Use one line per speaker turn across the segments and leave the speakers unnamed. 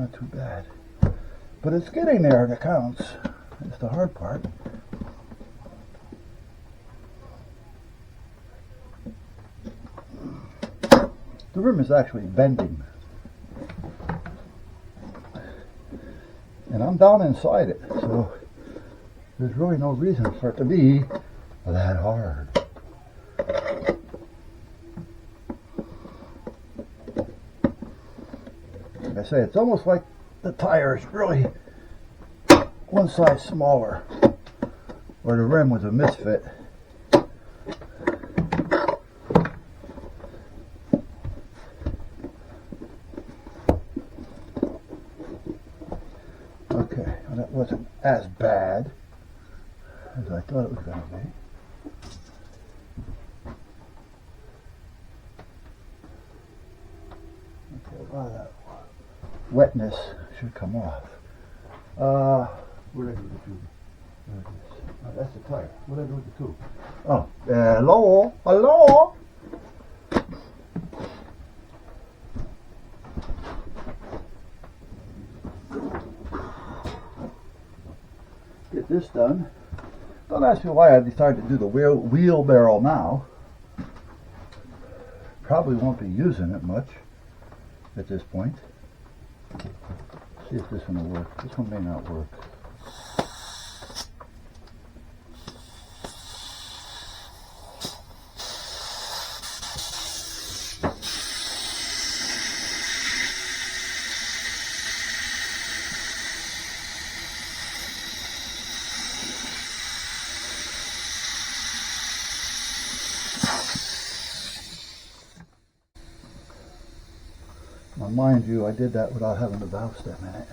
not too bad. But it's getting there that counts. It's the hard part. The rim is actually bending. And I'm down inside it, so there's really no reason for it to be that hard. Like I say, it's almost like the tire is really one size smaller, or the rim was a misfit. Okay, well, that wasn't as bad as I thought it was going to be. Okay, a lot of that wetness should come off. What did I do with the tube? There it is. Oh, that's the tire. What did I do with the tube? Oh, hello, hello. Get this done. Don't ask me why I decided to do the wheelbarrow now. Probably won't be using it much at this point. See if this one will work. This one may not work. Now mind you, I did that without having the valve stem in it.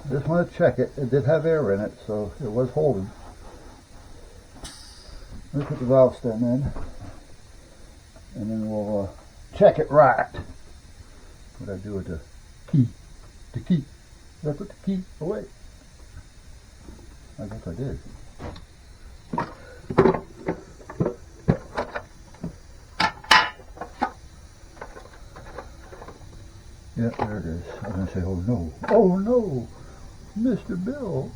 I just want to check it. It did have air in it, so it was holding. Let me put the valve stem in, and then we'll check it right. What I do with the key? The key. Did I put the key away? I guess I did. Yeah, there it is. I was going to say, oh no. Oh no! Mr. Bill.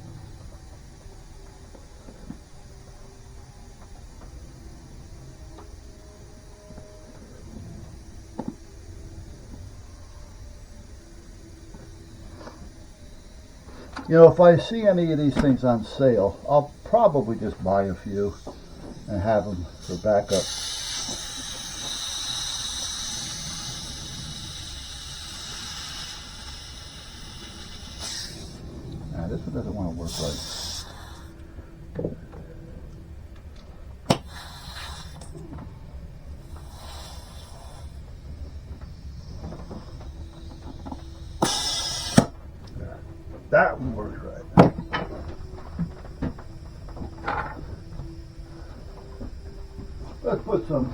You know, if I see any of these things on sale, I'll probably just buy a few and have them for backup. Now, this one doesn't want to work right. That one works right. Let's put some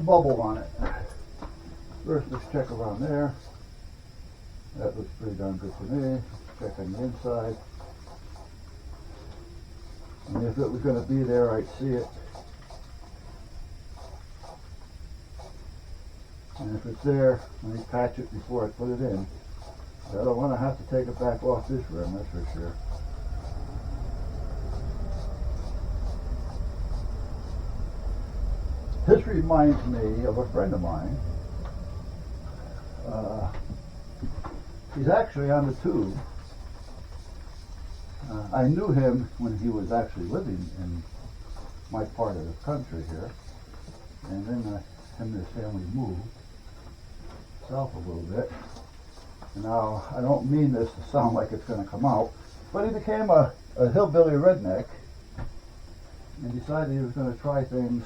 bubble on it. First, let's check around there. That looks pretty darn good to me. Check on the inside. And if it was going to be there, I'd see it. And if it's there, let me patch it before I put it in. I don't want to have to take it back off this rim, that's for sure. This reminds me of a friend of mine. He's actually on the tube. I knew him when he was actually living in my part of the country here. And then him and his family moved south a little bit. Now, I don't mean this to sound like it's going to come out, but he became a hillbilly redneck and decided he was going to try things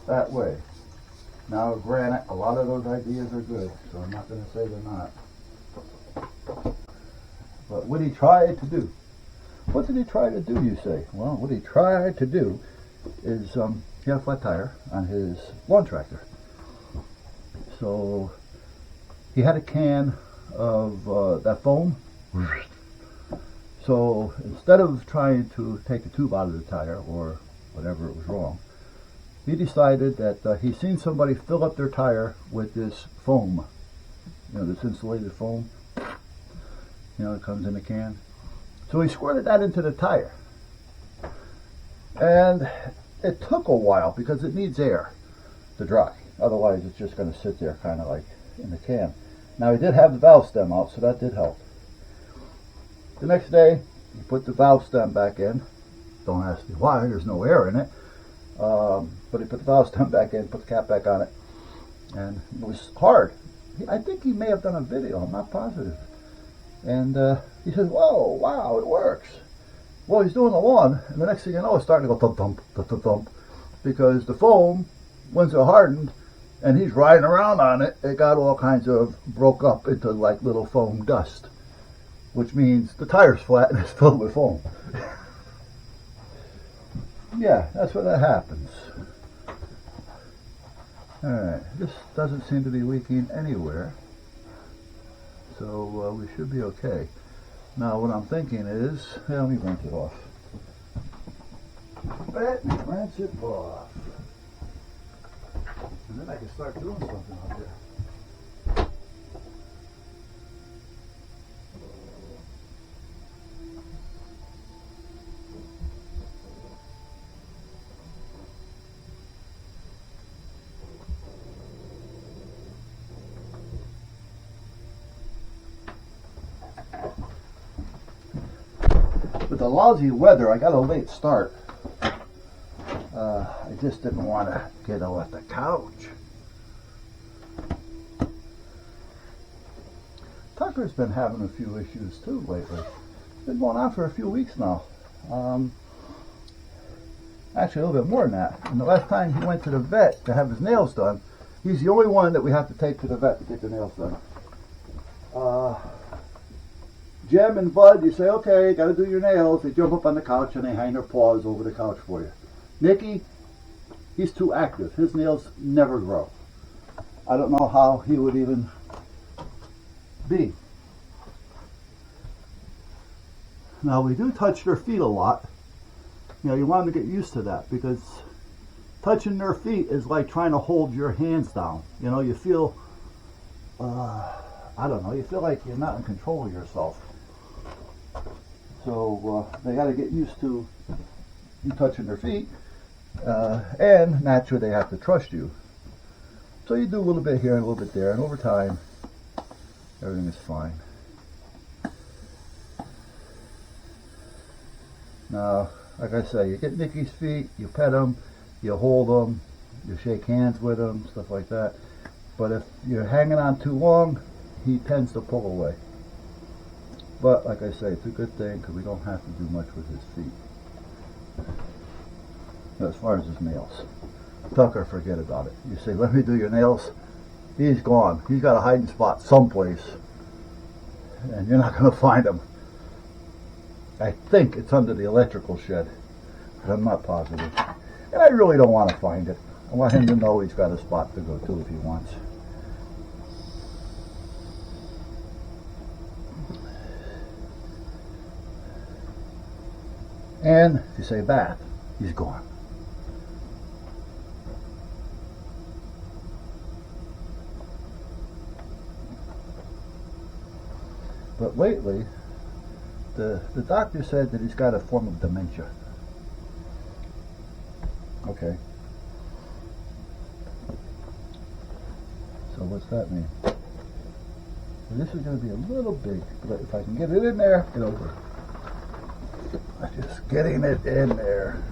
that way. Now, granted, a lot of those ideas are good, so I'm not going to say they're not. But what he tried to do, what did he try to do, you say? Well, what he tried to do is he had a flat tire on his lawn tractor. So he had a can of that foam. So instead of trying to take the tube out of the tire or whatever it was wrong, he decided that he's seen somebody fill up their tire with this foam, this insulated foam, it comes in a can. So he squirted that into the tire. And it took a while because it needs air to dry. Otherwise it's just going to sit there kind of like in the can. Now he did have the valve stem out, so that did help. The next day, he put the valve stem back in. Don't ask me why, there's no air in it. But he put the valve stem back in, put the cap back on it, and it was hard. I think he may have done a video, I'm not positive. And he says, whoa, wow, it works. Well, he's doing the lawn, and the next thing you know, it's starting to go thump, thump, thump, thump, because the foam, once it hardened, and he's riding around on it, it got all kinds of broke up into like little foam dust, which means the tire's flat and it's filled with foam. Yeah, that's where that happens. Alright, this doesn't seem to be leaking anywhere, so we should be okay. Now what I'm thinking is, let me rinse it off. Let me rinse it off. And then I can start doing something out there. With the lousy weather, I got a late start. I just didn't want to get off the couch. Tucker's been having a few issues too lately. It's been going on for a few weeks now. Actually, a little bit more than that. And the last time he went to the vet to have his nails done, he's the only one that we have to take to the vet to get the nails done. Jem and Bud, you say, okay, got to do your nails. They jump up on the couch and they hang their paws over the couch for you. Nicky, he's too active. His nails never grow. I don't know how he would even be. Now, we do touch their feet a lot. You want them to get used to that, because touching their feet is like trying to hold your hands down. You feel, I don't know, you feel like you're not in control of yourself. So they got to get used to you touching their feet, and naturally they have to trust you. So you do a little bit here and a little bit there, and over time everything is fine. Now, like I say, you get Nicky's feet, you pet them, you hold them, you shake hands with them, stuff like that. But if you're hanging on too long, he tends to pull away. But like I say, it's a good thing because we don't have to do much with his feet. As far as his nails, Tucker, forget about it. You say, let me do your nails, he's gone. He's got a hiding spot someplace, and you're not going to find him. I think it's under the electrical shed, but I'm not positive. And I really don't want to find it. I want him to know he's got a spot to go to if he wants. And if you say bath, he's gone. But lately, the doctor said that he's got a form of dementia. Okay. So what's that mean? Well, this is going to be a little big, but if I can get it in there, it'll work. Just getting it in there.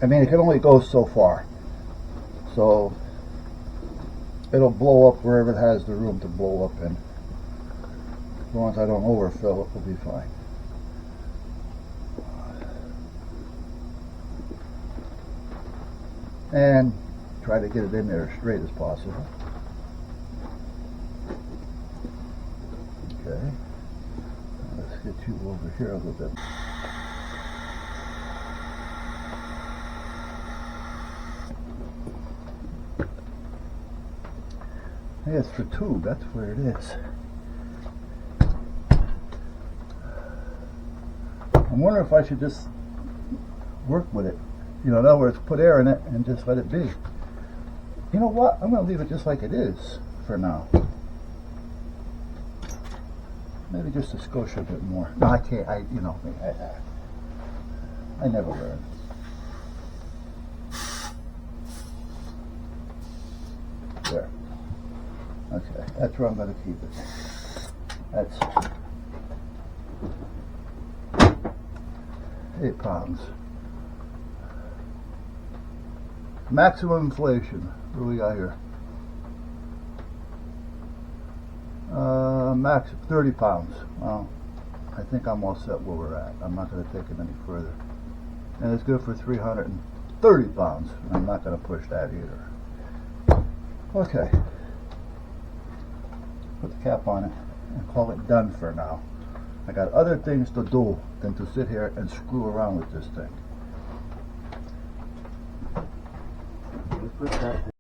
I mean, it can only go so far. So it'll blow up wherever it has the room to blow up in. As long as I don't overfill it, we'll be fine. And try to get it in there as straight as possible. Okay. Let's get you over here a little bit. Hey, it's for tube, that's where it is. I'm wondering if I should just work with it. You know, in other words, put air in it and just let it be. You know what? I'm going to leave it just like it is for now. Maybe just a skosh a bit more. No, I can't. I never learn. There. Okay, that's where I'm going to keep it. That's 8 pounds. Maximum inflation. What do we got here? Max 30 pounds. Well, I think I'm all set where we're at. I'm not going to take it any further. And it's good for 330 pounds. I'm not going to push that either. Okay. Put the cap on it and call it done for now. I got other things to do than to sit here and screw around with this thing. Put that